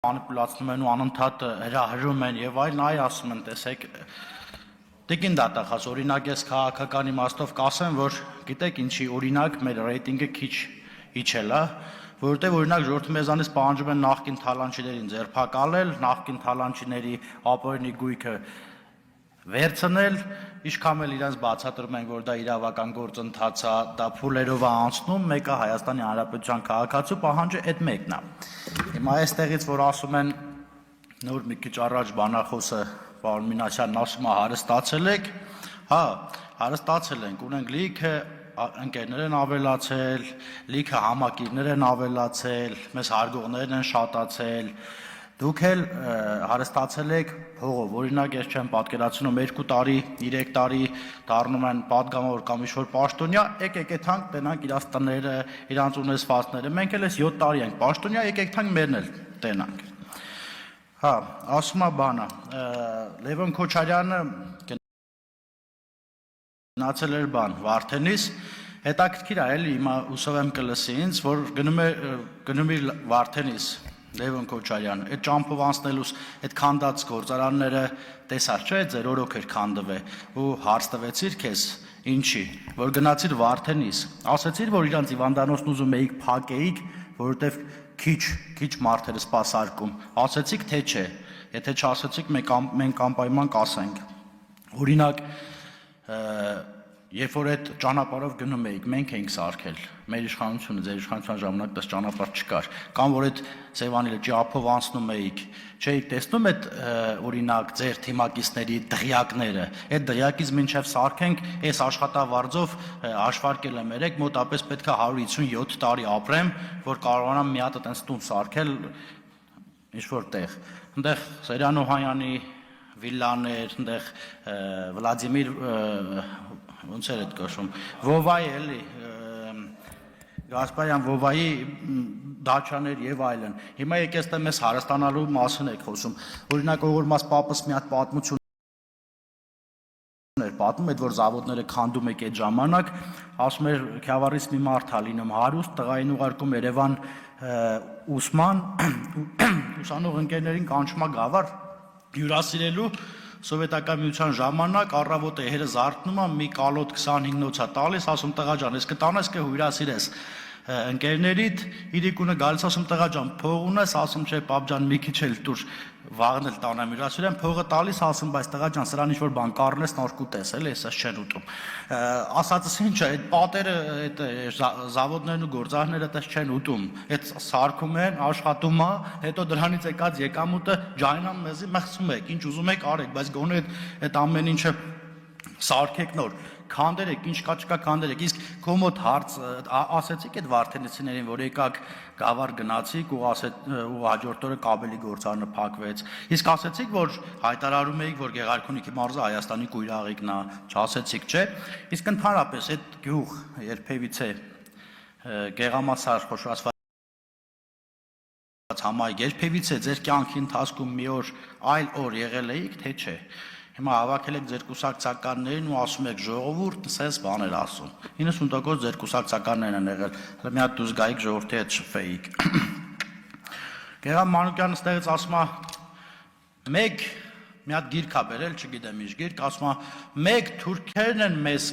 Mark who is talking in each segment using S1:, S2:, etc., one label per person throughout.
S1: մանիպուլացնում են ու անընդհատ հրահրում են եւ այլն, այ ասում են, տեսեք, տիկին դատախազ, օրինակ ես քաղաքական իմաստով կասեմ, որ գիտեք ինչի, օրինակ մեր ռեյտինգը քիչ իջել է, որովհետեւ օրինակ ժողովուրդը մեզանից պահանջում են նախկին թալանչիներին ձերբակալել, նախկին թալանչիների ապօրինի գույքը վերցնել, ինչքան էլ իրենց բացատրում են, որ դա իրավական գործընթաց է, դա փուլերով է անցնում, մեկը Հայաստանի Հանրապետության քաղաքացու պահանջը այդ մեկն է։ Հիմա այստեղից որ ասում են նոր մի քիչ առաջ բանախոսը պարոն Մինասյանն ասում է հարստացել եք, հա, հարստացել ենք, ունենք լիքը ընկերներ են ավելացել, լիքը համակիրներ են ավելացել, մեզ հարգողներն են շատացել, դուք էլ հարստացել եք փողով, օրինակ ես չեմ պատկերացնում 2 տարի, 3 տարի դառնում են պատգամավոր կամ ինչ-որ պաշտոնյա, եկեք այդ հանք տենանք իրաց տները, իրանց ունեցվածքները, մենք էլ էս 7 տարի ենք պաշտոնյա, եկեք թանք մերն էլ տենանք։ Հա, ասում է բանը, Լևոն Քոչարյանը գնացել էր բան Վարդենիս, հետաքրքիր է էլի, հիմա հուսով եմ կլսի ինձ, որ գնում իր Վարդենիս Լևոն Քոչարյանը, այդ ճամփով անցնելուց այդ քանդած գործարանները տեսար չէ, ձեր օրոք էր քանդվել ու հարց տվեցիր քեզ, ինչի, որ գնացիր Վարդենիս, ասեցիր, որ իրանց հիվանդանոցն ուզում էիք փակեիք, որովհետև քիչ մարդերը սպասարկում, ասեցիք թե չէ, եթե չասեցիք մենք անպայման կասենք, օրինակ երբ որ այդ ճանապարհով գնում էիք, մենք էինք սարքել, մեր իշխանությունը, ձեր իշխանության ժամանակ դες ճանապարհ չկար, կամ որ այդ Սևանի լճի ափով անցնում էիք, չէիք տեսնում այդ օրինակ ձեր թիմակիցների դղյակները, այդ դղյակից մինչև սարքենք, այս աշխատավարձով հաշվարկել եմ երեք, մոտապես պետք է 157 տարի ապրեմ, որ կարողանամ մի հատ այտենց տուն սարքել ինչ-որ տեղ, այնտեղ Սերյան Օհանյանի վիլլաներ, այնտեղ Վլադիմիր ոնց էր այդ կոչվում, Վովայի էլի, Գասպարյան Վովայի դաչաներ եւ այլն։ Հիմա եկես թե մեզ հարստանալու մասին եք խոսում։ Օրինակ Օղորմաս Պապս մի հատ պատմություն էր պատմում, այդ որ զավոդները քանդում եք այդ ժամանակ, ասում էր Քյավառից մի մարդ ա լինում հարուստ, տղային ուղարկում Երևան ուսման, ուսանող ընկերներին կանչում է գավառ հյուրասիրելու Սովետական միության ժամանակ առավոտը հերը զարթնում է, մի կալոտ 25-նոց է տալիս, ասում տղա ջան, ես կտանես կհյուրասիրես ընկերներիդ, իրիկունը գալիս ասում տղա ջան, փող ունես, ասում չէ պապ ջան, մի քիչ էլ տուր վաղն էլ տանեմ հյուրասիրեմ, փողը տալիս, ասում բայց տղա ջան, սրան ինչ-որ բան կառնես, նոր կուտես, էլի, էսս չեն ուտում։ Ասածս ինչ է, այդ պատերը, այդ զավոդներն ու գործարները այդպես չեն ուտում, այդ սարքում են, աշխատում է, հետո դրանից եկած եկամուտը ջայնան մեզի մղցում եք, ինչ ուզում եք արեք, բայց գոնե այդ ամեն ինչը սարքեք նոր, քանդերեք, ինչ կա չկա քանդերեք, իսկ քո մոտ հարց ասեցիք այդ վարդենիցիներին, որ եկաք գավառ գնացիք ու հաջորդ օրը կաբելի գործարանը փակվեց, իսկ ասեցիք, որ հայտարարում էիք, որ Գեղարքունիքի մարզը Հայաստանի կույրաղիկն է, չասեցիք, չէ, իսկ ընդհանրապես այդ գյուղ երբևիցե Գեղամասար խոշորացված համայնք երբևիցե ձեր կյանքի ընթացքում մի օր այլ օր եղել էիք, թե չէ։ Հիմա հավաքել եք ձեր կուսակցականներին ու ասում եք ժողովուրդ, սենց բաներ ասում։ 90% ձեր կուսակցականներն են եղել, հələ մի հատ դուրս գայիք ժողովրդի հետ շփվեիք։ Գեղամ Մանուկյանը ստեղից ասում է, մեկ մի հատ գիրք է բերել, չգիտեմ ինչ գիրք, ասում է, մեկ թուրքերն են մեզ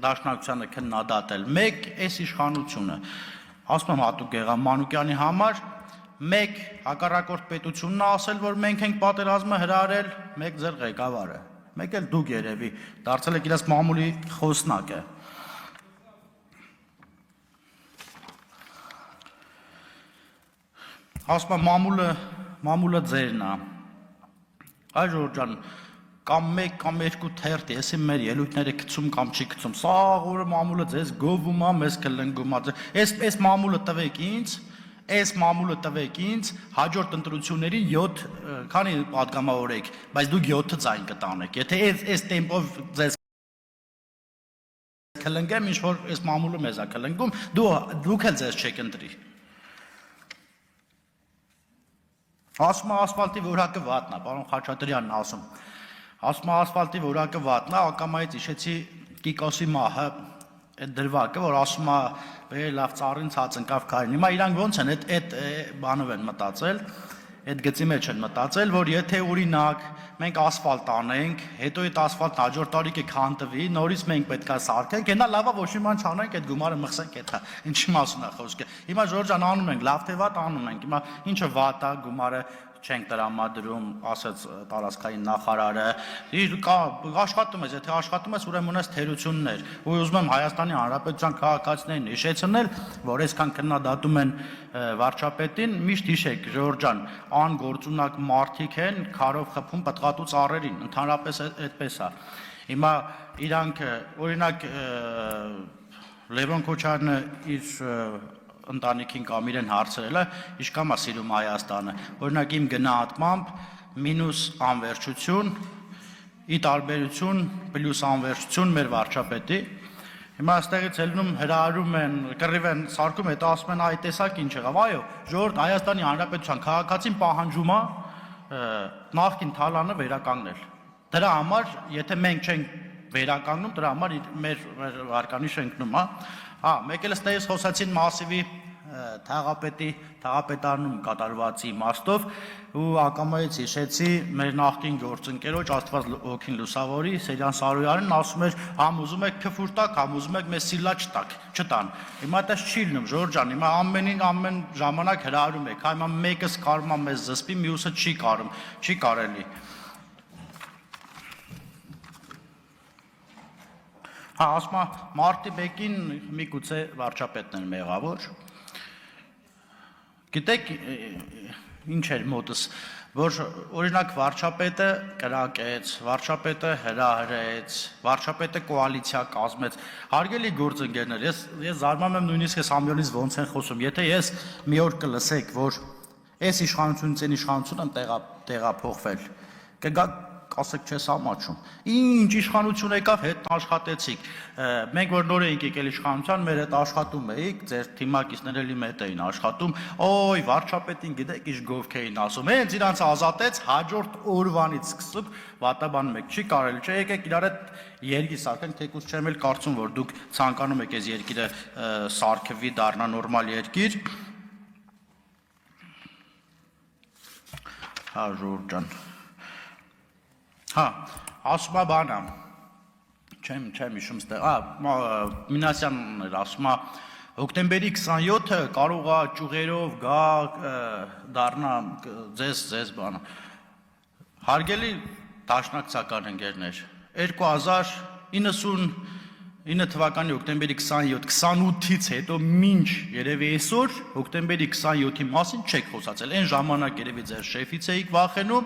S1: դաշնակցությանը քննադատել, մեկ էս իշխանությունը։ Ասում եմ հատուկ Գեղամ Մանուկյանի համար, մեկ հակառակորդ պետությունն է ասել, որ մենք ենք պատերազմը հրահրել, մեկ ձեր ղեկավարը, մեկ էլ դուք երևի դարձել եք իրաց մամուլի խոսնակը։ Ասում եմ մամուլը ձերն է։ Այ Ժորժ ջան, կամ մեկ կամ երկու թերթ, եսի մեր ելույթները գցում կամ չի գցում, սա օրը մամուլը ձեզ գովում է, մեզ կլնգում է։ Այս մամուլը տվեք ինձ, այս մամուլը տվեք ինձ, հաջորդ ընտրություններին 7 քանի պատգամավոր եք, բայց դուք 7 ձայն կտանեք։ Եթե այս տեմպով ձեզ կլնգեմ, ինչ որ այս մամուլը մեզ է կլնգում, դուք էլ ձեզ չեք ընտրի։ Ասում է ասֆալտի որակը վատն է, պարոն Խաչատրյանն ասում։ Ասում է ասֆալտի որակը վատն է, ակամայից հիշեցի Կիկոսի մահը այդ դրվագը, որ ասում է լավ ծառին ցած ընկավ քարին։ Հիմա իրանք ոնց են այդ բանով են մտածել, այդ գծի մեջ են մտածել, որ եթե օրինակ մենք ասֆալտ անենք, հետո այդ ասֆալտն հաջորդ տարի կքանդվի, նորից մենք պետքա սարքենք, այնա լավա ոչ մի բան չանենք, այդ գումարը մխսենք հետա։ Ինչի մասն է խոսքը։ Հիմա Ժորժ ջան անում ենք, լավ թե վատ անում ենք։ Հիմա ինչը վատ է, գումարը չենք տրամադրում, ասաց տարածքային նախարարը, աշխատում ես, եթե աշխատում ես, ուրեմն ունես թերություններ։ Ու ուզում եմ Հայաստանի Հանրապետության քաղաքացիներին հիշեցնել, որ այսքան քննադատում են վարչապետին, միշտ հիշեք, Ժորժ ջան, անգործունակ մարդիկ են, քարով խփում պտղատու ծառերին, ընդհանրապես այդպես է։ Հիմա իրանք օրինակ Լևոն Քոչարյանը իր ընտանիքին կամ իրեն հարցրել է, ինչքան է սիրում Հայաստանը։ Օրինակ իմ գնահատմամբ մինուս անվերջություն, ի տարբերություն պլյուս անվերջություն մեր վարչապետի։ Հիմա այստեղից ելնում հրահարում են, կռիվ են սարքում, հետո ասում են այ տեսակ ինչ եղավ։ Այո, ժողովուրդ Հայաստանի Հանրապետության քաղաքացին պահանջում է նախկին թալանը վերականգնել։ Դրա համար, եթե մենք չենք վերականգնում, դրա համար մեր վարկանիշը ընկնում է։ Մեկ էլ ստեյս խոսացին Մասիվի թաղապետարանում կատարվածի իմաստով ու ակամայից հիշեցի մեր նախկին գործընկերոջ Աստված հոգին լուսավորի Սերյան Սարոյանին, ասում էր համ ուզում եք քֆուր տակ, համ ուզում եք մեզ սիլա չտան։ Հիմա այդպես չի լինում, Ժորժ ջան, հիմա ամենին ամեն ժամանակ հրահարում եք, հիմա մեկս կարում է մեզ զսպի, մյուսը չի կարում, չի կարելի։ Ասում է մարտի բեկին միգուցե վարչապետն էր մեղավոր։ Գիտեք ինչ էր մոտս, որ օրինակ վարչապետը կրակեց, վարչապետը հրահրեց, վարչապետը կոալիցիա կազմեց։ Հարգելի գործընկերներ, ես զարմանում եմ նույնիսկ այս ամյոնից ոնց են խոսում։ Եթե ես մի օր կլսեք, որ այս իշխանությունից այն իշխանություն են տեղափոխվել, կգաք ասեք չես ամաչում։ Ինչ իշխանություն եկավ, հետ աշխատեցիք։ Մենք որ նոր էինք եկել իշխանության, մեր հետ աշխատում էիք, ձեր թիմակիցները էլի մեծ էին աշխատում։ Օй, վարչապետին գիտեք ինչ գովք էին ասում։ Հենց իրանց ազատեց, հաջորդ օրվանից սկսып վատաբան մեկ չի կարելի, չէ, եկեք իրար հետ երկիր սարքենք, թեկուզ չեմ էլ կարծում, որ դուք ցանկանում եք այս երկիրը սարքվի, դառնա նորմալ երկիր։ Ժորժ ջան։ Ասում է բանը, չեմ հիշում ստեղ, Մինասյանն էր ասում է, հոկտեմբերի 27-ը կարող է ճյուղերով գա դառնա ձեզ բանը։ Հարգելի դաշնակցական ընկերներ, 2099 թվականի հոկտեմբերի 27-28-ից հետո մինչ երևի այսօր հոկտեմբերի 27-ի մասին չեք խոսացել, այն ժամանակ երևի ձեր շեֆից էիք վախենում,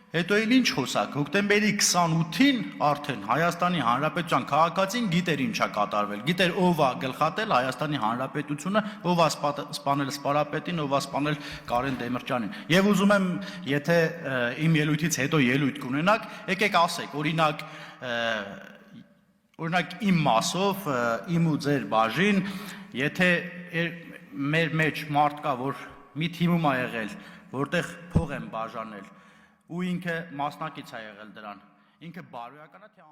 S1: հետո էլ ինչ խոսակ, հոկտեմբերի 28-ին արդեն Հայաստանի Հանրապետության քաղաքացին գիտեր ինչա կատարվել, գիտեր ով է գլխատել Հայաստանի Հանրապետությունը, ով է սպանել Սպարապետին, ով է սպանել Կարեն Դեմիրճյանին։ Եվ ուզում եմ, եթե իմ ելույթից հետո ելույթ կունենաք, եկեք ասեք, օրինակ իմ մասով, իմ ու ձեր բաժին, եթե մեր մեջ մարդ կա, որ մի թիմում է եղել, որտեղ փող են բաժանել, ու ինքը մասնակից է եղել դրան, ինքը բարոյական է թե